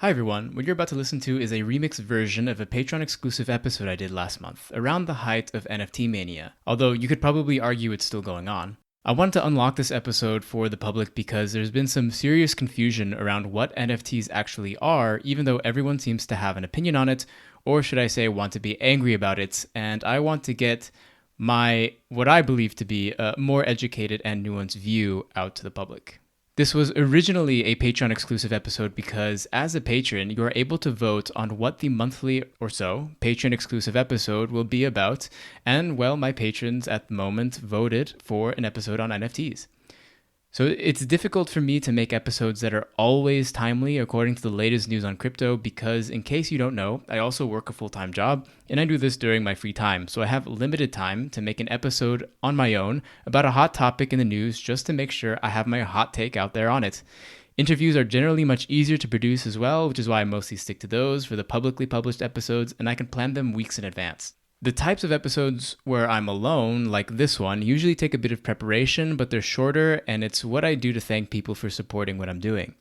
Hi everyone, what you're about to listen to is a remixed version of a Patreon exclusive episode I did last month, around the height of NFT mania, although you could probably argue it's still going on. I wanted to unlock this episode for the public because there's been some serious confusion around what NFTs actually are, even though everyone seems to have an opinion on it, or should I say want to be angry about it, and I want to get what I believe to be a more educated and nuanced view out to the public. This was originally a Patreon exclusive episode because as a patron, you are able to vote on what the monthly or so Patreon exclusive episode will be about. And well, my patrons at the moment voted for an episode on NFTs. So it's difficult for me to make episodes that are always timely according to the latest news on crypto because, in case you don't know, I also work a full-time job and I do this during my free time. So I have limited time to make an episode on my own about a hot topic in the news just to make sure I have my hot take out there on it. Interviews are generally much easier to produce as well, which is why I mostly stick to those for the publicly published episodes, and I can plan them weeks in advance. The types of episodes where I'm alone, like this one, usually take a bit of preparation, but they're shorter, and it's what I do to thank people for supporting what I'm doing.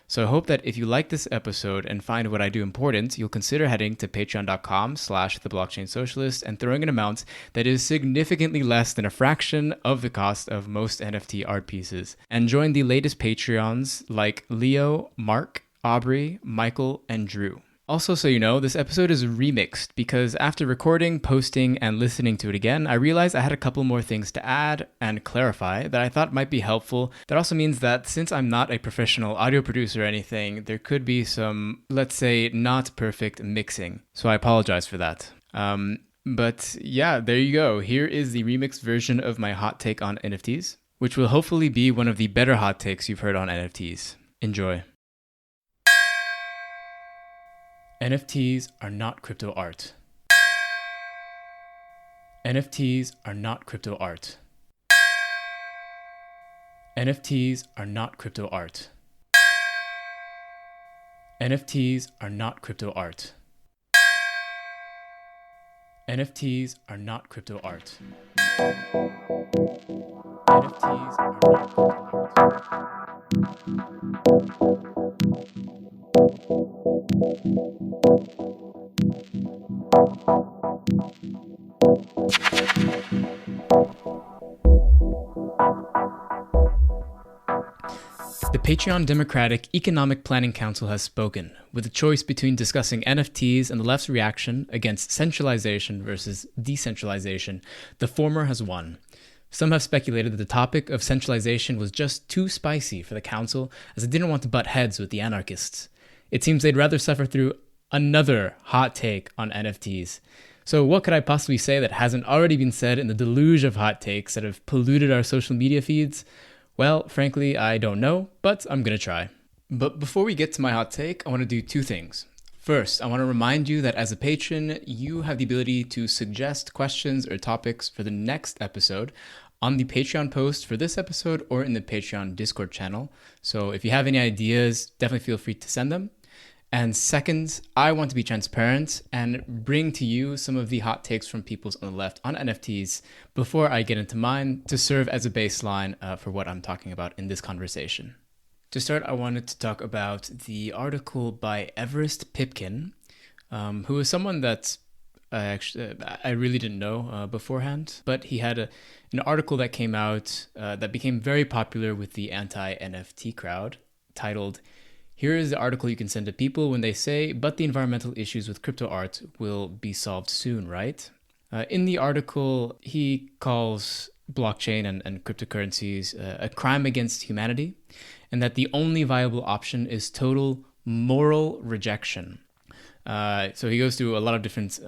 So I hope that if you like this episode and find what I do important, you'll consider heading to patreon.com/theblockchainsocialist and throwing an amount that is significantly less than a fraction of the cost of most NFT art pieces. And join the latest Patreons like Leo, Mark, Aubrey, Michael, and Drew. Also, so you know, this episode is remixed because after recording, posting, and listening to it again, I realized I had a couple more things to add and clarify that I thought might be helpful. That also means that since I'm not a professional audio producer or anything, there could be some, let's say, not perfect mixing. So I apologize for that. But yeah, there you go. Here is the remixed version of my hot take on NFTs, which will hopefully be one of the better hot takes you've heard on NFTs. Enjoy. NFTs are not crypto art. NFTs are not crypto art. NFTs are not crypto art. NFTs are not crypto art. NFTs are not crypto art. NFTs are not crypto The Patreon Democratic Economic Planning Council has spoken, with a choice between discussing NFTs and the left's reaction against centralization versus decentralization. The former has won. Some have speculated that the topic of centralization was just too spicy for the council, as it didn't want to butt heads with the anarchists. It seems they'd rather suffer through another hot take on NFTs. So what could I possibly say that hasn't already been said in the deluge of hot takes that have polluted our social media feeds? Well, frankly, I don't know, but I'm gonna try. But before we get to my hot take, I want to do two things. First, I want to remind you that as a patron, you have the ability to suggest questions or topics for the next episode on the Patreon post for this episode or in the Patreon Discord channel. So if you have any ideas, definitely feel free to send them. And second, I want to be transparent and bring to you some of the hot takes from people on the left on NFTs before I get into mine to serve as a baseline for what I'm talking about in this conversation. To start, I wanted to talk about the article by Everest Pipkin, who is someone that I really didn't know beforehand, but he had an article that came out that became very popular with the anti-NFT crowd titled, "Here is the article you can send to people when they say, but the environmental issues with crypto art will be solved soon, right?" In the article, he calls blockchain and cryptocurrencies a crime against humanity, and that the only viable option is total moral rejection. So he goes through a lot of different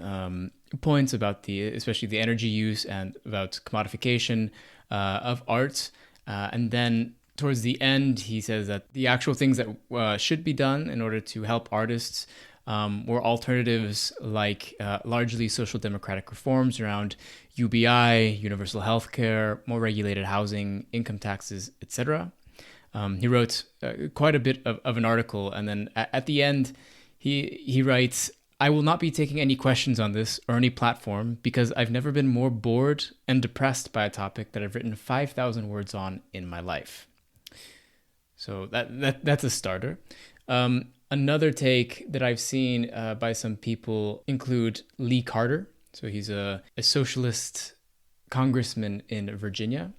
points about especially the energy use and about commodification of art. And then towards the end, he says that the actual things that should be done in order to help artists were alternatives like largely social democratic reforms around UBI, universal healthcare, more regulated housing, income taxes, etc. He wrote quite a bit of an article, and then at the end, he writes, "I will not be taking any questions on this or any platform because I've never been more bored and depressed by a topic that I've written 5,000 words on in my life." So that's a starter. Another take that I've seen by some people include Lee Carter. So he's a socialist congressman in Virginia.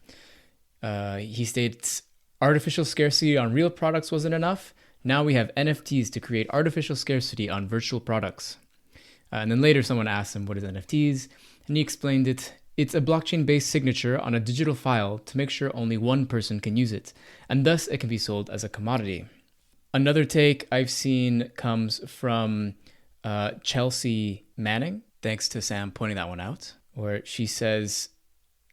He states artificial scarcity on real products wasn't enough. Now we have NFTs to create artificial scarcity on virtual products. And then later someone asked him, what is NFTs? And he explained it. It's a blockchain-based signature on a digital file to make sure only one person can use it, and thus it can be sold as a commodity. Another take I've seen comes from Chelsea Manning, thanks to Sam pointing that one out, where she says,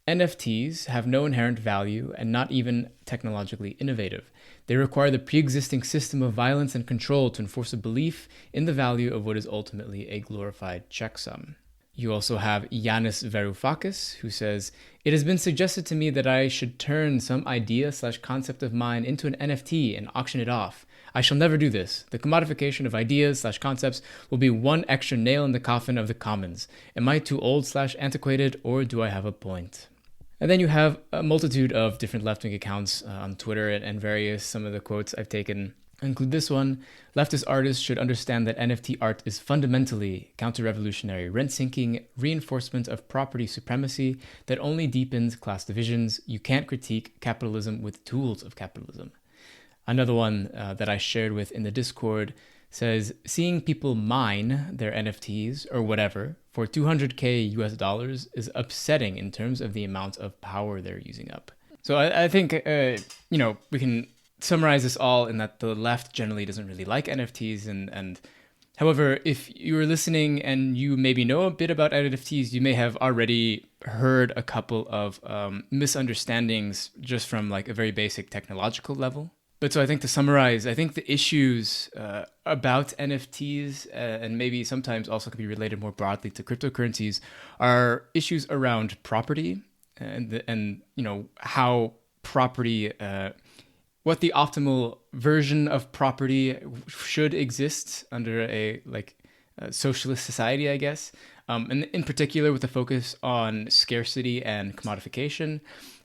NFTs have no inherent value and not even technologically innovative. They require the pre-existing system of violence and control to enforce a belief in the value of what is ultimately a glorified checksum. You also have Yanis Varoufakis, who says, it has been suggested to me that I should turn some idea/concept of mine into an NFT and auction it off. I shall never do this. The commodification of ideas/concepts will be one extra nail in the coffin of the commons. Am I too old/antiquated, or do I have a point? And then you have a multitude of different left-wing accounts on Twitter and various, some of the quotes I've taken include this one. Leftist artists should understand that NFT art is fundamentally counter-revolutionary, rent-sinking reinforcement of property supremacy that only deepens class divisions. You can't critique capitalism with tools of capitalism. Another one that I shared with in the Discord says, seeing people mine their NFTs or whatever for $200K US is upsetting in terms of the amount of power they're using up. So I think, we can summarize this all in that the left generally doesn't really like NFTs. And however, if you're listening and you maybe know a bit about NFTs, you may have already heard a couple of misunderstandings just from like a very basic technological level. But so I think to summarize, I think the issues about NFTs and maybe sometimes also can be related more broadly to cryptocurrencies are issues around property and how property, what the optimal version of property should exist under a socialist society, I guess. And in particular with the focus on scarcity and commodification.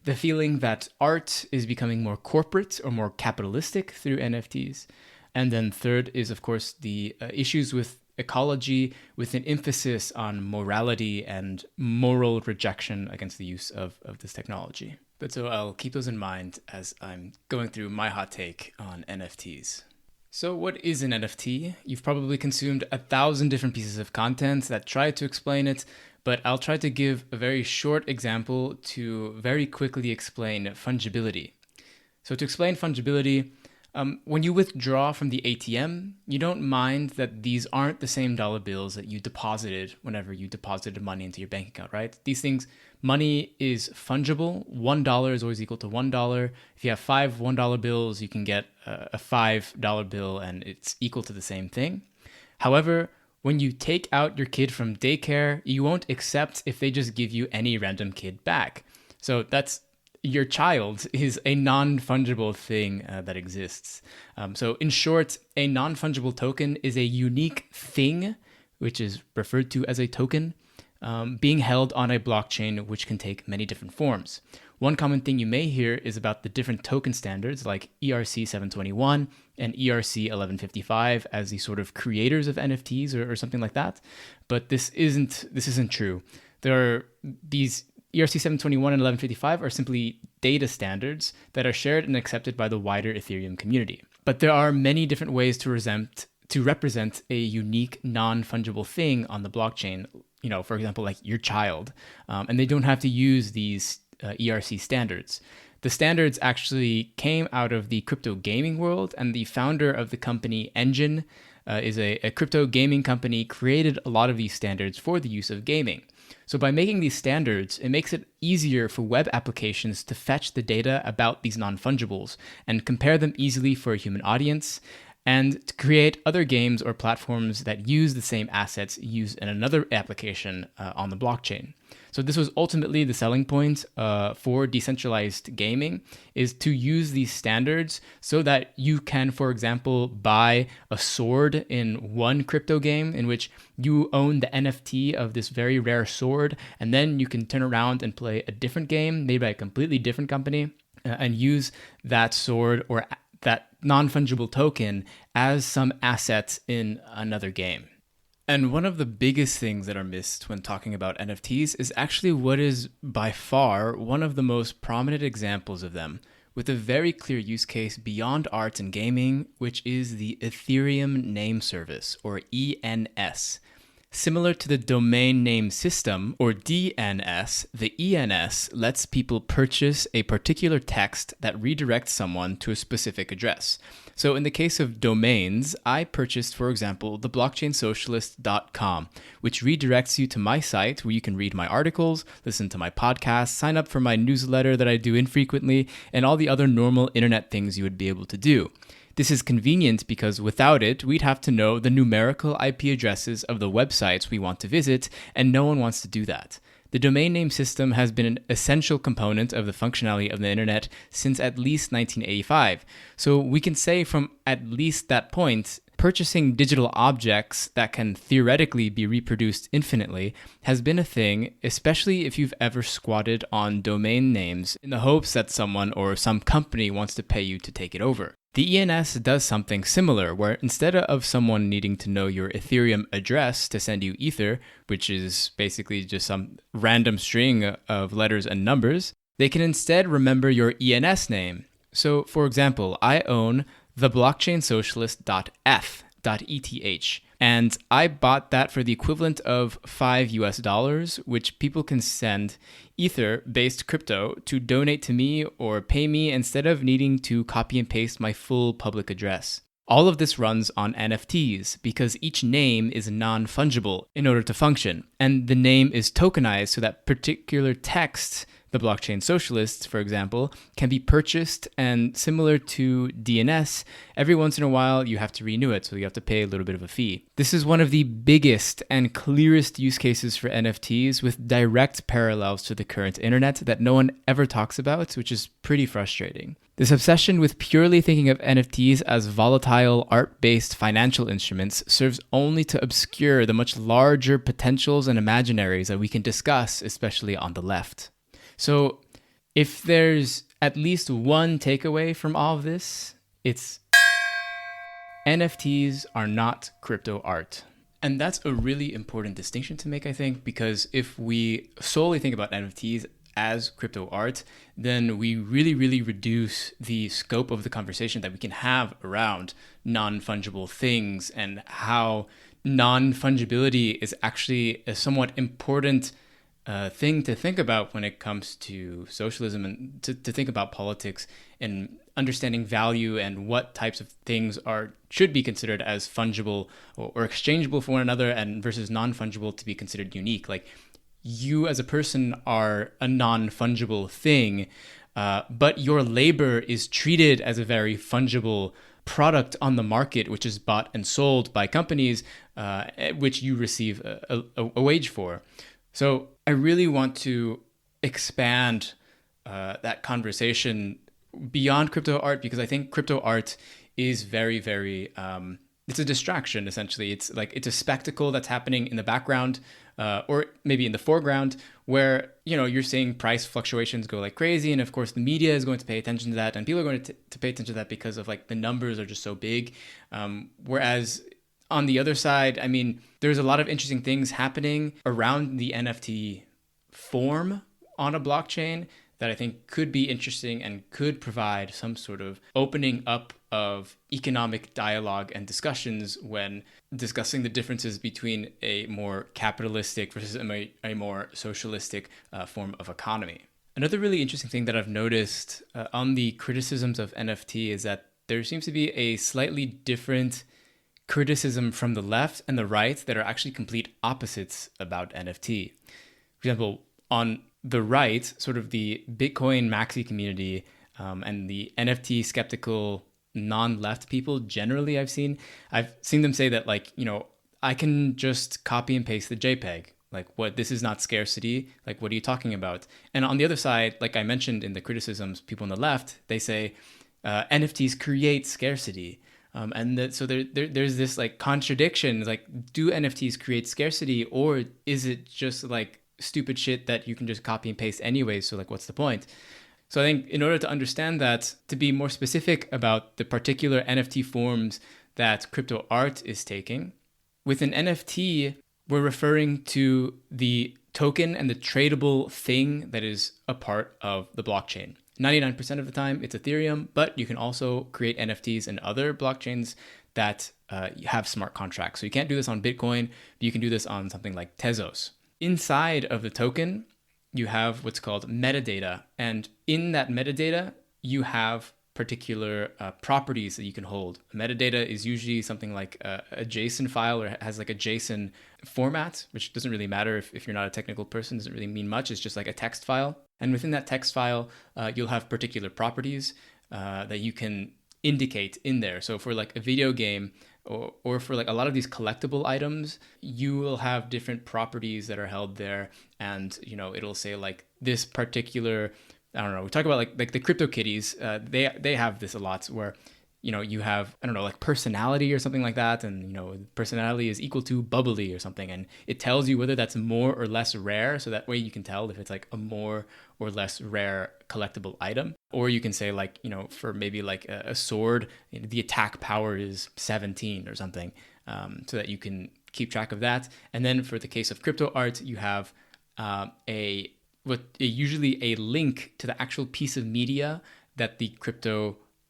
The feeling that art is becoming more corporate or more capitalistic through NFTs. And then third is, of course, the issues with ecology with an emphasis on morality and moral rejection against the use of this technology. But so I'll keep those in mind as I'm going through my hot take on NFTs. So what is an NFT? You've probably consumed 1,000 different pieces of content that try to explain it, but I'll try to give a very short example to very quickly explain fungibility. So to explain fungibility, when you withdraw from the ATM, you don't mind that these aren't the same dollar bills that you deposited whenever you deposited money into your bank account, right? These things, money is fungible. $1 is always equal to $1. If you have 5 $1 bills, you can get a $5 bill and it's equal to the same thing. However, when you take out your kid from daycare, you won't accept if they just give you any random kid back. So that's your child is a non-fungible thing that exists. So in short, a non-fungible token is a unique thing, which is referred to as a token, being held on a blockchain, which can take many different forms. One common thing you may hear is about the different token standards like ERC 721 and ERC 1155 as the sort of creators of NFTs or something like that. But this isn't true. There are these ERC 721 and 1155 are simply data standards that are shared and accepted by the wider Ethereum community. But there are many different ways to represent a unique non-fungible thing on the blockchain, for example, like your child. And they don't have to use these ERC standards. The standards actually came out of the crypto gaming world, and the founder of the company Engine is a crypto gaming company, created a lot of these standards for the use of gaming. So by making these standards, it makes it easier for web applications to fetch the data about these non-fungibles and compare them easily for a human audience, and to create other games or platforms that use the same assets used in another application on the blockchain. So this was ultimately the selling point for decentralized gaming, is to use these standards so that you can, for example, buy a sword in one crypto game in which you own the NFT of this very rare sword, and then you can turn around and play a different game made by a completely different company and use that sword or that non-fungible token as some asset in another game. And one of the biggest things that are missed when talking about NFTs is actually what is by far one of the most prominent examples of them, with a very clear use case beyond art and gaming, which is the Ethereum Name Service, or ENS. Similar to the Domain Name System, or DNS, the ENS lets people purchase a particular text that redirects someone to a specific address. So in the case of domains, I purchased, for example, theblockchainsocialist.com, which redirects you to my site where you can read my articles, listen to my podcast, sign up for my newsletter that I do infrequently, and all the other normal internet things you would be able to do. This is convenient because without it, we'd have to know the numerical IP addresses of the websites we want to visit, and no one wants to do that. The domain name system has been an essential component of the functionality of the internet since at least 1985. So we can say from at least that point, purchasing digital objects that can theoretically be reproduced infinitely has been a thing, especially if you've ever squatted on domain names in the hopes that someone or some company wants to pay you to take it over. The ENS does something similar, where instead of someone needing to know your Ethereum address to send you Ether, which is basically just some random string of letters and numbers, they can instead remember your ENS name. So, for example, I own theblockchainsocialist.f.eth, and I bought that for the equivalent of $5, which people can send Ether-based crypto to donate to me or pay me instead of needing to copy and paste my full public address. All of this runs on NFTs because each name is non-fungible in order to function, and the name is tokenized so that particular text, the blockchain socialists, for example, can be purchased, and similar to DNS, every once in a while you have to renew it, so you have to pay a little bit of a fee. This is one of the biggest and clearest use cases for NFTs with direct parallels to the current internet that no one ever talks about, which is pretty frustrating. This obsession with purely thinking of NFTs as volatile, art-based financial instruments serves only to obscure the much larger potentials and imaginaries that we can discuss, especially on the left. So if there's at least one takeaway from all of this, it's NFTs are not crypto art. And that's a really important distinction to make, I think, because if we solely think about NFTs as crypto art, then we really reduce the scope of the conversation that we can have around non-fungible things and how non-fungibility is actually a somewhat important thing to think about when it comes to socialism and to think about politics and understanding value and what types of things should be considered as fungible or exchangeable for one another and versus non-fungible to be considered unique. Like, you as a person are a non-fungible thing, but your labor is treated as a very fungible product on the market, which is bought and sold by companies, which you receive a wage for. So I really want to expand that conversation beyond crypto art, because I think crypto art is very it's a distraction, essentially. It's a spectacle that's happening in the background, or maybe in the foreground, where you're seeing price fluctuations go like crazy, and of course the media is going to pay attention to that, and people are going to pay attention to that because of the numbers are just so big. Whereas on the other side, I mean, there's a lot of interesting things happening around the NFT form on a blockchain that I think could be interesting and could provide some sort of opening up of economic dialogue and discussions when discussing the differences between a more capitalistic versus a more socialistic form of economy. Another really interesting thing that I've noticed on the criticisms of NFT is that there seems to be a slightly different criticism from the left and the right that are actually complete opposites about NFT. For example, on the right, sort of the Bitcoin maxi community and the NFT skeptical non-left people generally I've seen them say that I can just copy and paste the JPEG. This is not scarcity. What are you talking about? And on the other side, like I mentioned in the criticisms, people on the left, they say NFTs create scarcity. So there's this contradiction. Do NFTs create scarcity, or is it just stupid shit that you can just copy and paste anyway? So what's the point? So I think in order to understand that, to be more specific about the particular NFT forms that crypto art is taking, with an NFT, we're referring to the token and the tradable thing that is a part of the blockchain. 99% of the time, it's Ethereum, but you can also create NFTs in other blockchains that have smart contracts. So you can't do this on Bitcoin, but you can do this on something like Tezos. Inside of the token, you have what's called metadata. And in that metadata, you have particular properties that you can hold. Metadata is usually something like a JSON file, or has like a JSON format, which doesn't really matter if you're not a technical person, doesn't really mean much. It's just like a text file. And within that text file, you'll have particular properties that you can indicate in there. So for like a video game, or for like a lot of these collectible items, you will have different properties that are held there. And, it'll say like this particular, I don't know, we talk about like the crypto kitties, they have this a lot where, you have, I don't know, like personality or something like that. And, personality is equal to bubbly or something. And it tells you whether that's more or less rare. So that way you can tell if it's like a more or less rare collectible item. Or you can say like, for maybe like a sword, the attack power is 17 or something, so that you can keep track of that. And then for the case of crypto art, you have usually a link to the actual piece of media that the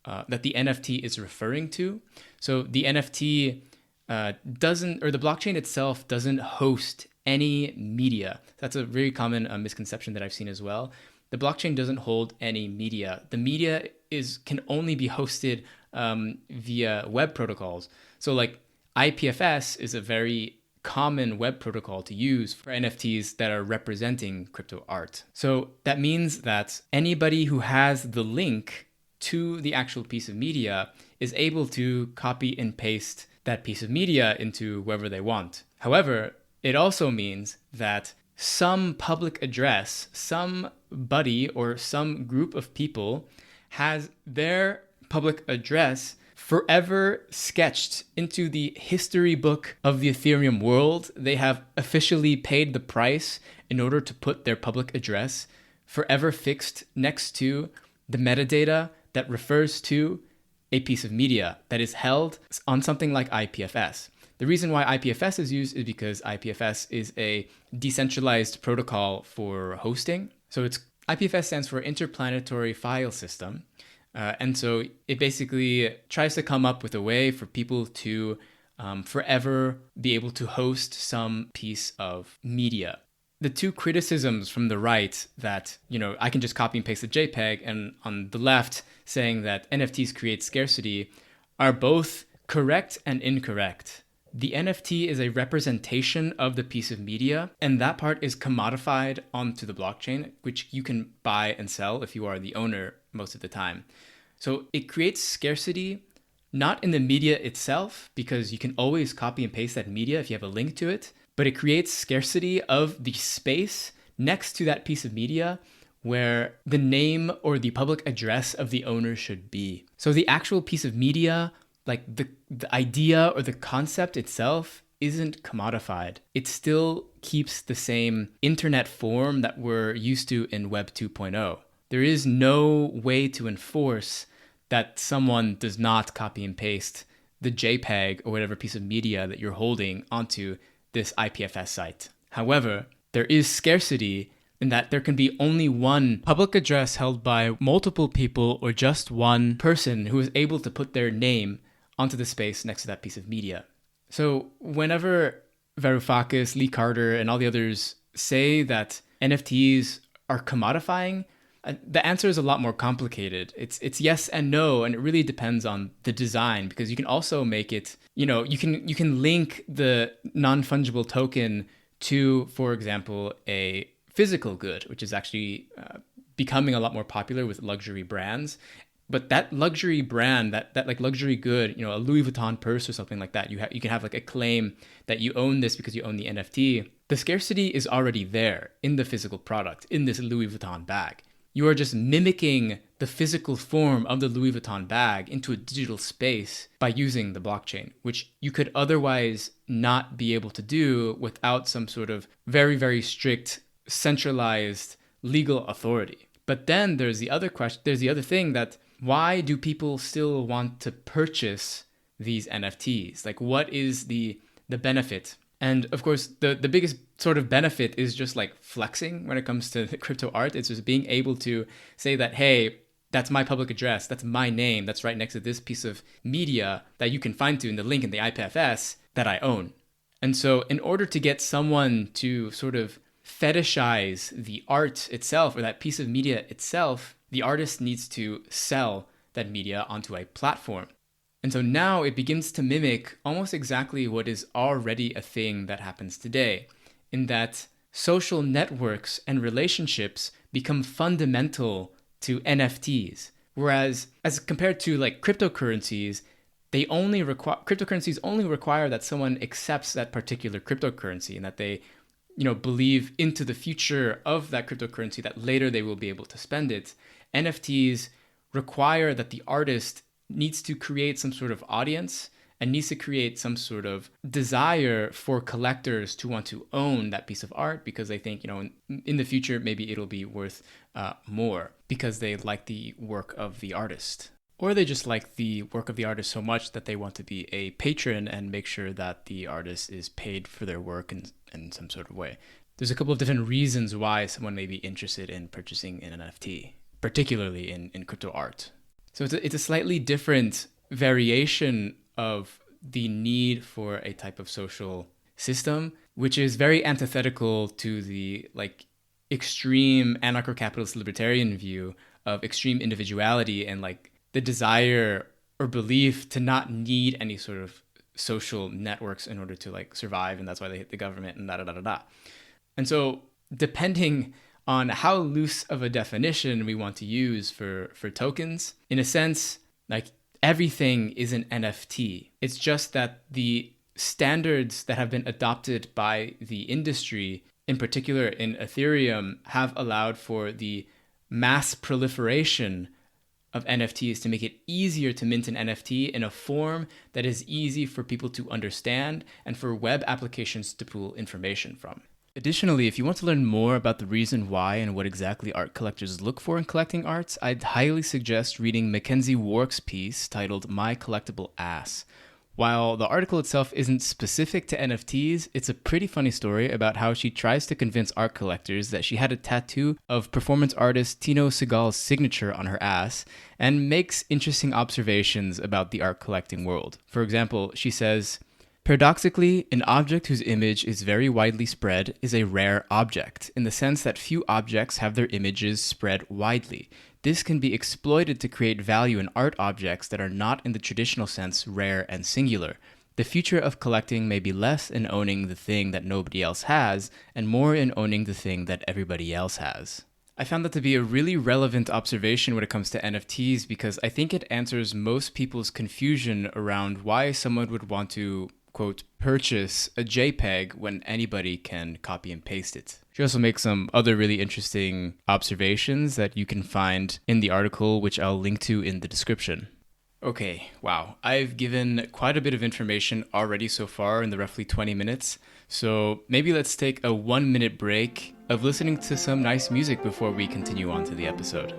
NFT is referring to. So the NFT the blockchain itself doesn't host any media. That's a very common misconception that I've seen as well. The blockchain doesn't hold any media. The media can only be hosted via web protocols. So like IPFS is a very common web protocol to use for NFTs that are representing crypto art. So that means that anybody who has the link to the actual piece of media is able to copy and paste that piece of media into wherever they want. However, it also means that some public address, somebody or some group of people has their public address forever sketched into the history book of the Ethereum world. They have officially paid the price in order to put their public address forever fixed next to the metadata that refers to a piece of media that is held on something like IPFS. The reason why IPFS is used is because IPFS is a decentralized protocol for hosting. So IPFS stands for Interplanetary File System. And so it basically tries to come up with a way for people to forever be able to host some piece of media. The two criticisms from the right that, I can just copy and paste the JPEG, and on the left saying that NFTs create scarcity, are both correct and incorrect. The NFT is a representation of the piece of media, and that part is commodified onto the blockchain, which you can buy and sell if you are the owner most of the time. So it creates scarcity, not in the media itself, because you can always copy and paste that media if you have a link to it, but it creates scarcity of the space next to that piece of media where the name or the public address of the owner should be. So the actual piece of media, like the idea or the concept itself, isn't commodified. It still keeps the same internet form that we're used to in Web 2.0. There is no way to enforce that someone does not copy and paste the JPEG or whatever piece of media that you're holding onto this IPFS site. However, there is scarcity in that there can be only one public address held by multiple people or just one person who is able to put their name onto the space next to that piece of media. So whenever Varoufakis, Lee Carter, and all the others say that NFTs are commodifying, the answer is a lot more complicated. It's yes and no, and it really depends on the design, because you can also make it, you can link the non-fungible token to, for example, a physical good, which is actually becoming a lot more popular with luxury brands. But that luxury brand, that like luxury good, a Louis Vuitton purse or something like that, you can have like a claim that you own this because you own the NFT. The scarcity is already there in the physical product, in this Louis Vuitton bag. You are just mimicking the physical form of the Louis Vuitton bag into a digital space by using the blockchain, which you could otherwise not be able to do without some sort of very, very strict, centralized legal authority. But then there's the other question, there's the other thing that why do people still want to purchase these NFTs? Like, what is the benefit? And of course, the biggest sort of benefit is just like flexing when it comes to crypto art. It's just being able to say that, hey, that's my public address, that's my name, that's right next to this piece of media that you can find to in the link in the IPFS that I own. And so in order to get someone to sort of fetishize the art itself or that piece of media itself, the artist needs to sell that media onto a platform. And so now it begins to mimic almost exactly what is already a thing that happens today, in that social networks and relationships become fundamental to NFTs. Whereas as compared to like cryptocurrencies, cryptocurrencies only require that someone accepts that particular cryptocurrency and that they believe into the future of that cryptocurrency, that later they will be able to spend it. NFTs require that the artist needs to create some sort of audience and needs to create some sort of desire for collectors to want to own that piece of art because they think, in the future, maybe it'll be worth more because they like the work of the artist. Or they just like the work of the artist so much that they want to be a patron and make sure that the artist is paid for their work in some sort of way. There's a couple of different reasons why someone may be interested in purchasing an NFT, particularly in crypto art. So it's a slightly different variation of the need for a type of social system, which is very antithetical to the extreme anarcho-capitalist libertarian view of extreme individuality and the desire or belief to not need any sort of social networks in order to survive, and that's why they hit the government and da. And so depending on how loose of a definition we want to use for tokens, in a sense, everything is an NFT. It's just that the standards that have been adopted by the industry, in particular in Ethereum, have allowed for the mass proliferation of NFTs to make it easier to mint an NFT in a form that is easy for people to understand and for web applications to pull information from. Additionally, if you want to learn more about the reason why and what exactly art collectors look for in collecting arts, I'd highly suggest reading Mackenzie Wark's piece titled My Collectible Ass. While the article itself isn't specific to NFTs, it's a pretty funny story about how she tries to convince art collectors that she had a tattoo of performance artist Tino Segal's signature on her ass, and makes interesting observations about the art collecting world. For example, she says, "Paradoxically, an object whose image is very widely spread is a rare object, in the sense that few objects have their images spread widely. This can be exploited to create value in art objects that are not in the traditional sense rare and singular. The future of collecting may be less in owning the thing that nobody else has, and more in owning the thing that everybody else has." I found that to be a really relevant observation when it comes to NFTs because I think it answers most people's confusion around why someone would want to, quote, purchase a JPEG when anybody can copy and paste it. She also makes some other really interesting observations that you can find in the article, which I'll link to in the description. Okay, wow. I've given quite a bit of information already so far in the roughly 20 minutes, so maybe let's take a 1-minute break of listening to some nice music before we continue on to the episode.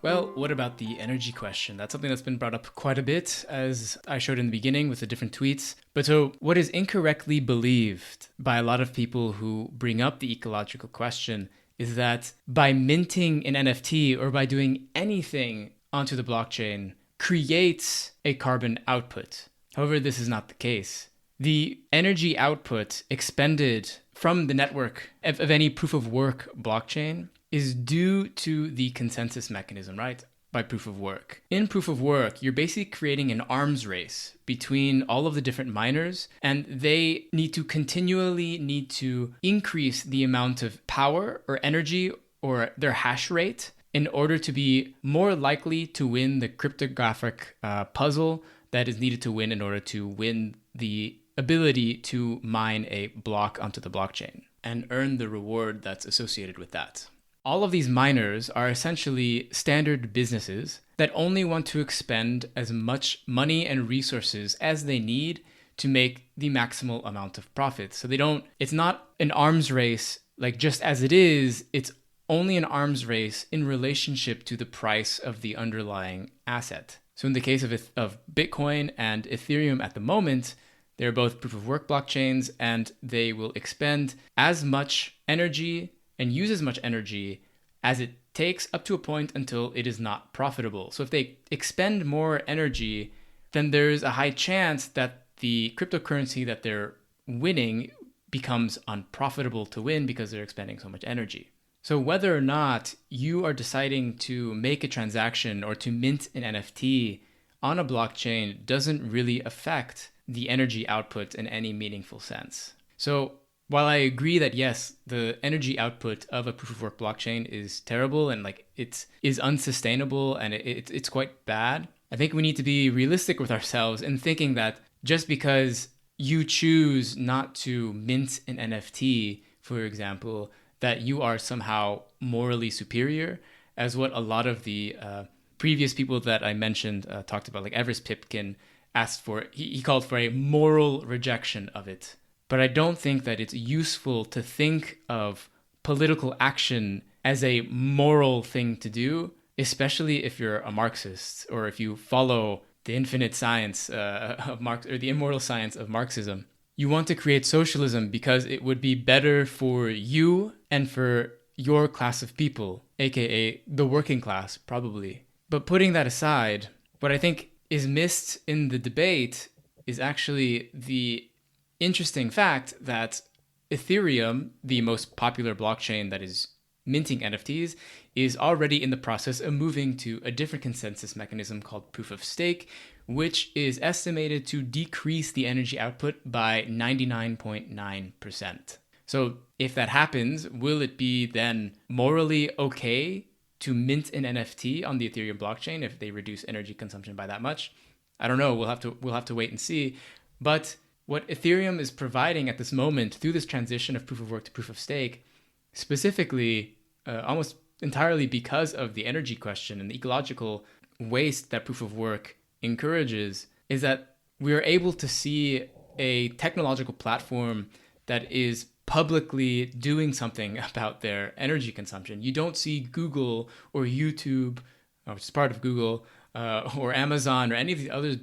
Well, what about the energy question? That's something that's been brought up quite a bit, as I showed in the beginning with the different tweets. But so, what is incorrectly believed by a lot of people who bring up the ecological question is that by minting an NFT or by doing anything onto the blockchain creates a carbon output. However, this is not the case. The energy output expended from the network of any proof of work blockchain is due to the consensus mechanism, right? By proof of work. In proof of work, you're basically creating an arms race between all of the different miners, and they need to continually increase the amount of power or energy or their hash rate in order to be more likely to win the cryptographic puzzle that is needed to win in order to win the ability to mine a block onto the blockchain and earn the reward that's associated with that. All of these miners are essentially standard businesses that only want to expend as much money and resources as they need to make the maximal amount of profit. So it's not an arms race like just as it is, it's only an arms race in relationship to the price of the underlying asset. So in the case of Bitcoin and Ethereum at the moment, they're both proof of work blockchains, and they will expend as much energy and use as much energy as it takes up to a point until it is not profitable. So if they expend more energy, then there's a high chance that the cryptocurrency that they're winning becomes unprofitable to win because they're expending so much energy. So whether or not you are deciding to make a transaction or to mint an NFT on a blockchain doesn't really affect the energy output in any meaningful sense. So while I agree that yes, the energy output of a proof of work blockchain is terrible and it is unsustainable and it's quite bad, I think we need to be realistic with ourselves in thinking that just because you choose not to mint an NFT, for example, that you are somehow morally superior, as what a lot of the previous people that I mentioned talked about, like Everest Pipkin asked for, he called for a moral rejection of it. But I don't think that it's useful to think of political action as a moral thing to do, especially if you're a Marxist or if you follow the infinite science of Marx or the immortal science of Marxism. You want to create socialism because it would be better for you and for your class of people, aka the working class, probably. But putting that aside, what I think is missed in the debate is actually the interesting fact that Ethereum, the most popular blockchain that is minting NFTs, is already in the process of moving to a different consensus mechanism called proof of stake, which is estimated to decrease the energy output by 99.9%. So if that happens, will it be then morally okay to mint an NFT on the Ethereum blockchain if they reduce energy consumption by that much? I don't know. We'll have to wait and see. But what Ethereum is providing at this moment through this transition of proof of work to proof of stake, specifically almost entirely because of the energy question and the ecological waste that proof of work encourages, is that we are able to see a technological platform that is publicly doing something about their energy consumption. You don't see Google or YouTube, which is part of Google, or Amazon or any of the other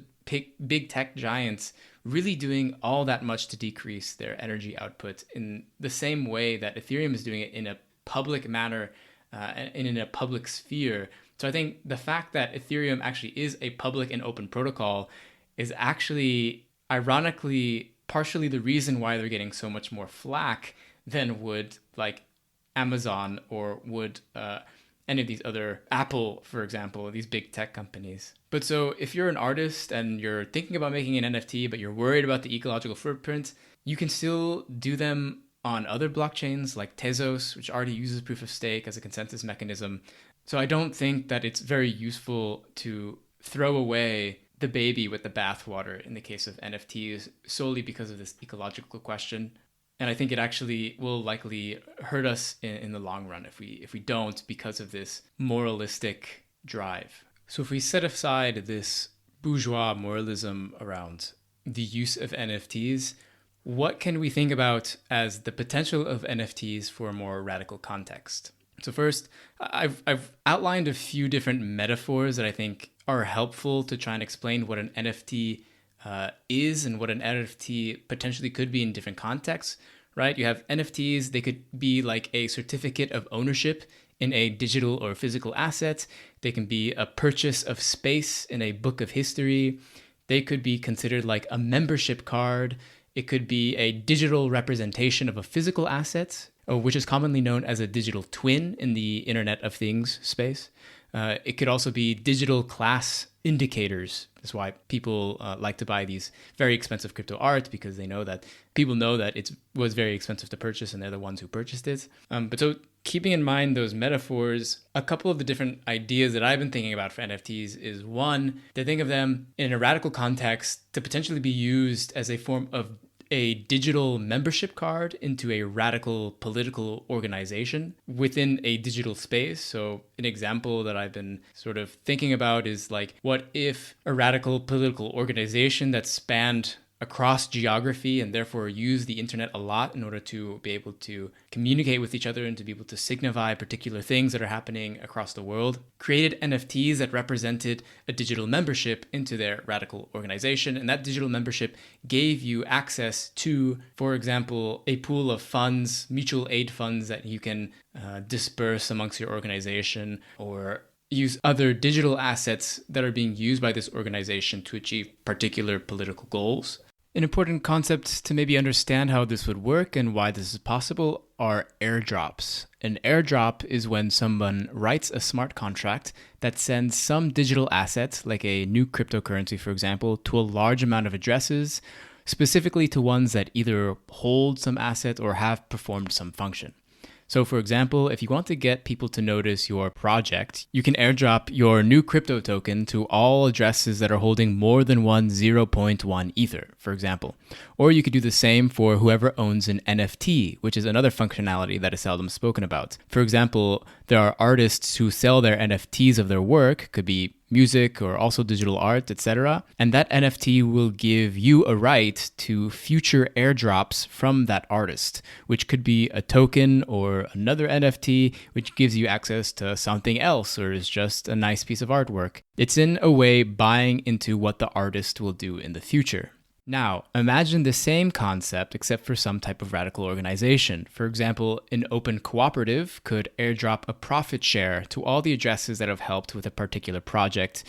big tech giants really doing all that much to decrease their energy output in the same way that Ethereum is doing it in a public manner and in a public sphere. So I think the fact that Ethereum actually is a public and open protocol is actually, ironically, partially the reason why they're getting so much more flack than would like Amazon or would any of these other, Apple, for example, these big tech companies. But so if you're an artist and you're thinking about making an NFT, but you're worried about the ecological footprint, you can still do them on other blockchains like Tezos, which already uses proof of stake as a consensus mechanism. So I don't think that it's very useful to throw away the baby with the bathwater in the case of NFTs solely because of this ecological question. And I think it actually will likely hurt us in the long run if we don't, because of this moralistic drive. So if we set aside this bourgeois moralism around the use of NFTs, what can we think about as the potential of NFTs for a more radical context? So first, I've outlined a few different metaphors that I think are helpful to try and explain what an NFT is and what an NFT potentially could be in different contexts, right? You have NFTs, they could be like a certificate of ownership in a digital or physical asset. They can be a purchase of space in a book of history. They could be considered like a membership card. It could be a digital representation of a physical asset, which is commonly known as a digital twin in the Internet of Things space. It could also be digital class indicators. That's why people like to buy these very expensive crypto art, because they know that people know that it was very expensive to purchase and they're the ones who purchased it. But so keeping in mind those metaphors, a couple of the different ideas that I've been thinking about for NFTs is one, to think of them in a radical context to potentially be used as a form of a digital membership card into a radical political organization within a digital space. So an example that I've been sort of thinking about is like, what if a radical political organization that spanned across geography and therefore use the internet a lot in order to be able to communicate with each other and to be able to signify particular things that are happening across the world, created NFTs that represented a digital membership into their radical organization. And that digital membership gave you access to, for example, a pool of funds, mutual aid funds that you can disperse amongst your organization, or use other digital assets that are being used by this organization to achieve particular political goals. An important concept to maybe understand how this would work and why this is possible are airdrops. An airdrop is when someone writes a smart contract that sends some digital asset, like a new cryptocurrency, for example, to a large amount of addresses, specifically to ones that either hold some asset or have performed some function. So for example, if you want to get people to notice your project, you can airdrop your new crypto token to all addresses that are holding more than 0.1 Ether, for example. Or you could do the same for whoever owns an NFT, which is another functionality that is seldom spoken about. For example, there are artists who sell their NFTs of their work, could be music or also digital art, etc. And that NFT will give you a right to future airdrops from that artist, which could be a token or another NFT, which gives you access to something else or is just a nice piece of artwork. It's in a way buying into what the artist will do in the future. Now, imagine the same concept except for some type of radical organization. For example, an open cooperative could airdrop a profit share to all the addresses that have helped with a particular project,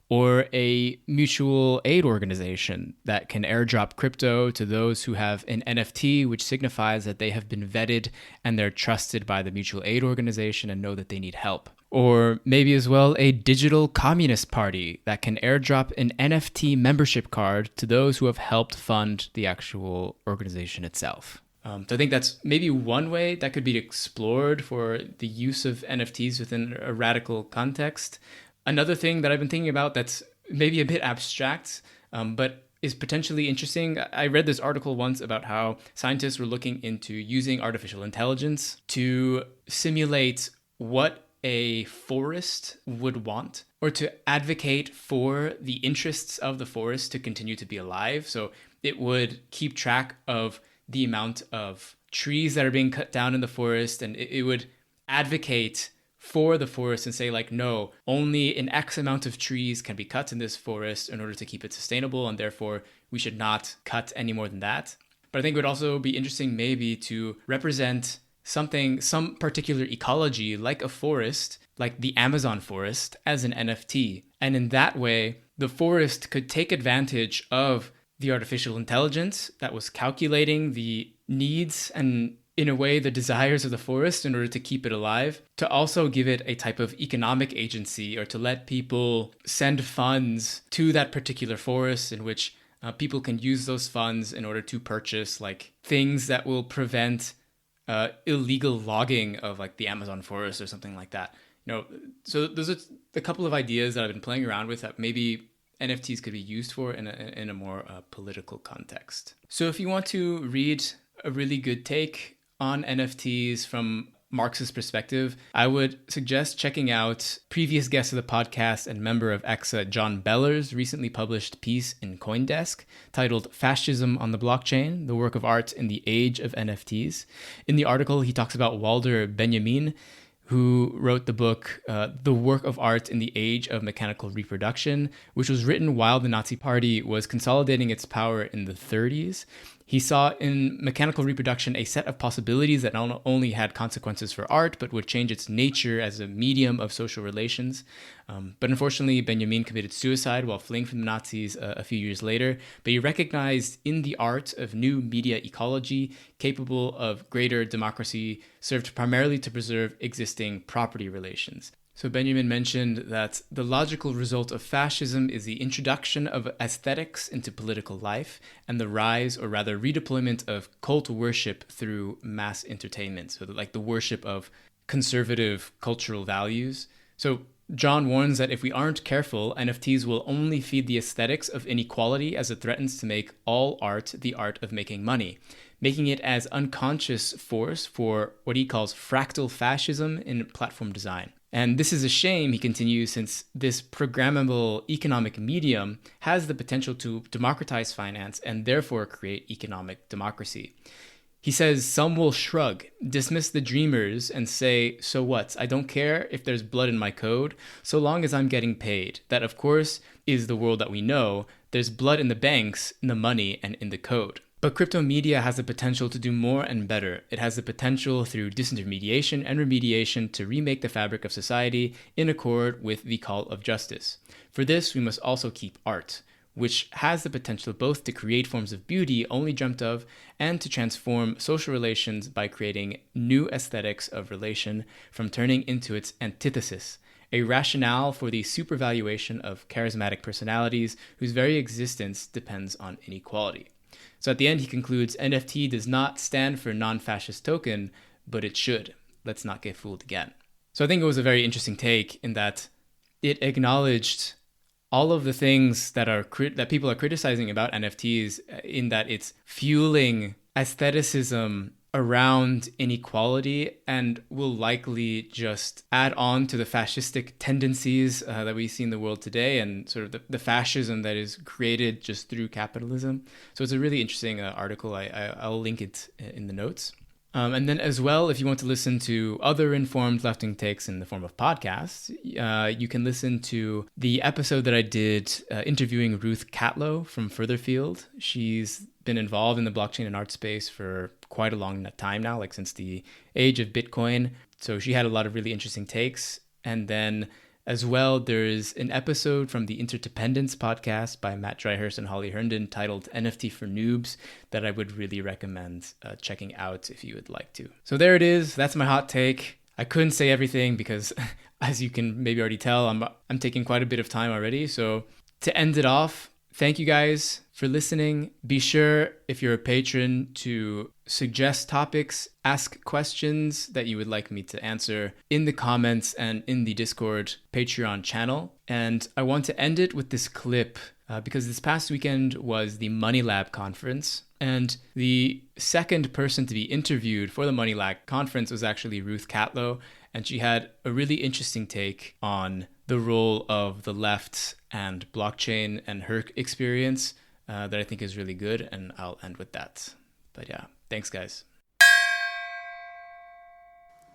or a mutual aid organization that can airdrop crypto to those who have an NFT, which signifies that they have been vetted and they're trusted by the mutual aid organization and know that they need help. Or maybe as well a digital communist party that can airdrop an NFT membership card to those who have helped fund the actual organization itself. So I think that's maybe one way that could be explored for the use of NFTs within a radical context. Another thing that I've been thinking about that's maybe a bit abstract, but is potentially interesting. I read this article once about how scientists were looking into using artificial intelligence to simulate what a forest would want, or to advocate for the interests of the forest to continue to be alive. So it would keep track of the amount of trees that are being cut down in the forest, and it would advocate for the forest and say like, no, only an X amount of trees can be cut in this forest in order to keep it sustainable, and therefore we should not cut any more than that. But I think it would also be interesting maybe to represent some particular ecology like a forest, like the Amazon forest, as an NFT. And in that way, the forest could take advantage of the artificial intelligence that was calculating the needs and, in a way, the desires of the forest in order to keep it alive, to also give it a type of economic agency, or to let people send funds to that particular forest in which people can use those funds in order to purchase like things that will prevent illegal logging of like the Amazon forest or something like that. So those are a couple of ideas that I've been playing around with that maybe NFTs could be used for in a more political context. So if you want to read a really good take on NFTs from Marx's perspective, I would suggest checking out previous guest of the podcast and member of ECSA, John Beller's recently published piece in CoinDesk titled Fascism on the Blockchain, the Work of Art in the Age of NFTs. In the article, he talks about Walter Benjamin, who wrote the book, The Work of Art in the Age of Mechanical Reproduction, which was written while the Nazi Party was consolidating its power in the 30s. He saw in mechanical reproduction a set of possibilities that not only had consequences for art, but would change its nature as a medium of social relations. But unfortunately, Benjamin committed suicide while fleeing from the Nazis a few years later. But he recognized in the art of new media ecology, capable of greater democracy, served primarily to preserve existing property relations. So Benjamin mentioned that the logical result of fascism is the introduction of aesthetics into political life and the rise, or rather redeployment, of cult worship through mass entertainment. So like the worship of conservative cultural values. So John warns that if we aren't careful, NFTs will only feed the aesthetics of inequality as it threatens to make all art the art of making money, making it as unconscious force for what he calls fractal fascism in platform design. And this is a shame, he continues, since this programmable economic medium has the potential to democratize finance and therefore create economic democracy. He says some will shrug, dismiss the dreamers, and say, so what? I don't care if there's blood in my code, so long as I'm getting paid. That, of course, is the world that we know. There's blood in the banks, in the money, and in the code. But crypto media has the potential to do more and better. It has the potential through disintermediation and remediation to remake the fabric of society in accord with the call of justice. For this, we must also keep art, which has the potential both to create forms of beauty only dreamt of and to transform social relations by creating new aesthetics of relation from turning into its antithesis, a rationale for the supervaluation of charismatic personalities whose very existence depends on inequality. So at the end, he concludes, NFT does not stand for non-fascist token, but it should. Let's not get fooled again. So I think it was a very interesting take in that it acknowledged all of the things that that people are criticizing about NFTs, in that it's fueling aestheticism around inequality and will likely just add on to the fascistic tendencies that we see in the world today, and sort of the fascism that is created just through capitalism. So it's a really interesting article. I'll link it in the notes. And then as well, if you want to listen to other informed left-wing takes in the form of podcasts, you can listen to the episode that I did interviewing Ruth Catlow from Furtherfield. She's been involved in the blockchain and art space for quite a long time now, like since the age of Bitcoin. So she had a lot of really interesting takes. And then as well, there's an episode from the Interdependence podcast by Matt Dryhurst and Holly Herndon titled NFT for Noobs that I would really recommend checking out if you would like to. So there it is. That's my hot take. I couldn't say everything because, as you can maybe already tell, I'm taking quite a bit of time already. So to end it off, thank you guys for listening. Be sure, if you're a patron, to suggest topics, ask questions that you would like me to answer in the comments and in the Discord Patreon channel. And I want to end it with this clip because this past weekend was the Money Lab conference. And the second person to be interviewed for the Money Lab conference was actually Ruth Catlow. And she had a really interesting take on the role of the left and blockchain and her experience that I think is really good. And I'll end with that. But yeah, thanks, guys.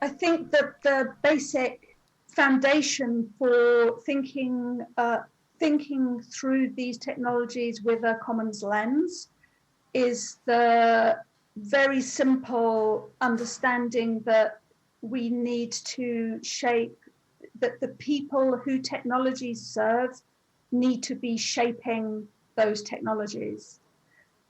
I think that the basic foundation for thinking through these technologies with a commons lens is the very simple understanding that we need to shape, that the people who technologies serve need to be shaping those technologies.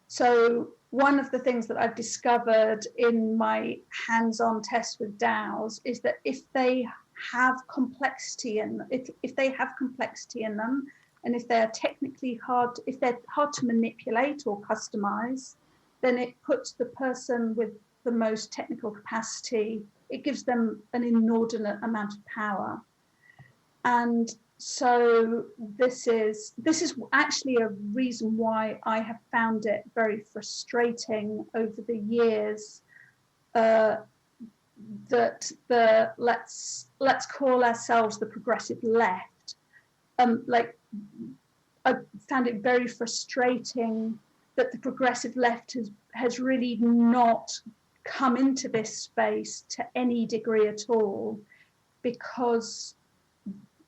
So one of the things that I've discovered in my hands-on tests with DAOs is that if they have complexity and if they have complexity in them, and if they're technically hard to manipulate or customize, then it puts the person with the most technical capacity, it gives them an inordinate amount of power. And so this is actually a reason why I have found it very frustrating over the years that let's call ourselves the progressive left. I found it very frustrating that the progressive left has really not come into this space to any degree at all. because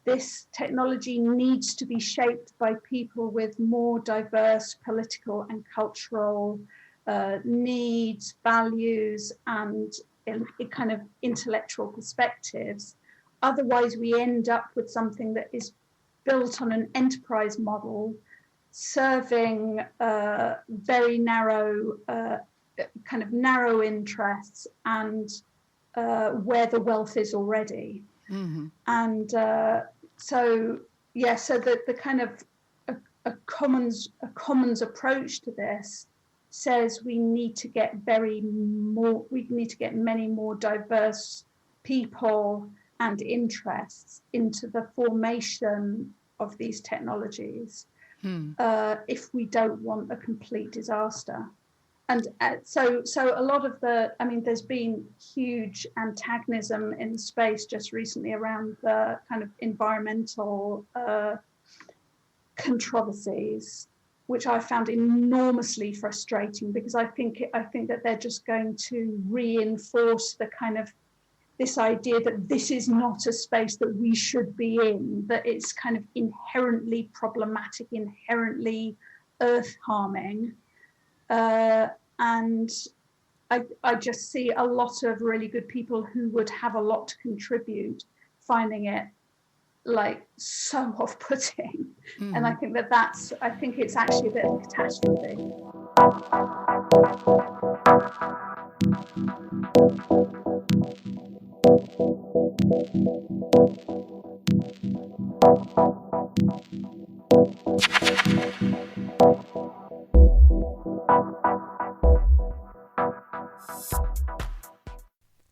this technology needs to be shaped by people with more diverse political and cultural needs, values, and kind of intellectual perspectives. Otherwise, we end up with something that is built on an enterprise model, serving very narrow, kind of narrow interests, and where the wealth is already. Mm-hmm. And so the kind of a commons approach to this says we need to get many more diverse people and interests into the formation of these technologies if we don't want a complete disaster. And so a lot of there's been huge antagonism in space just recently around the kind of environmental controversies, which I found enormously frustrating, because I think that they're just going to reinforce the kind of this idea that this is not a space that we should be in, that it's kind of inherently problematic, inherently earth harming. And I just see a lot of really good people who would have a lot to contribute finding it like so off-putting. Mm. And I think I think it's actually a bit of a catastrophe.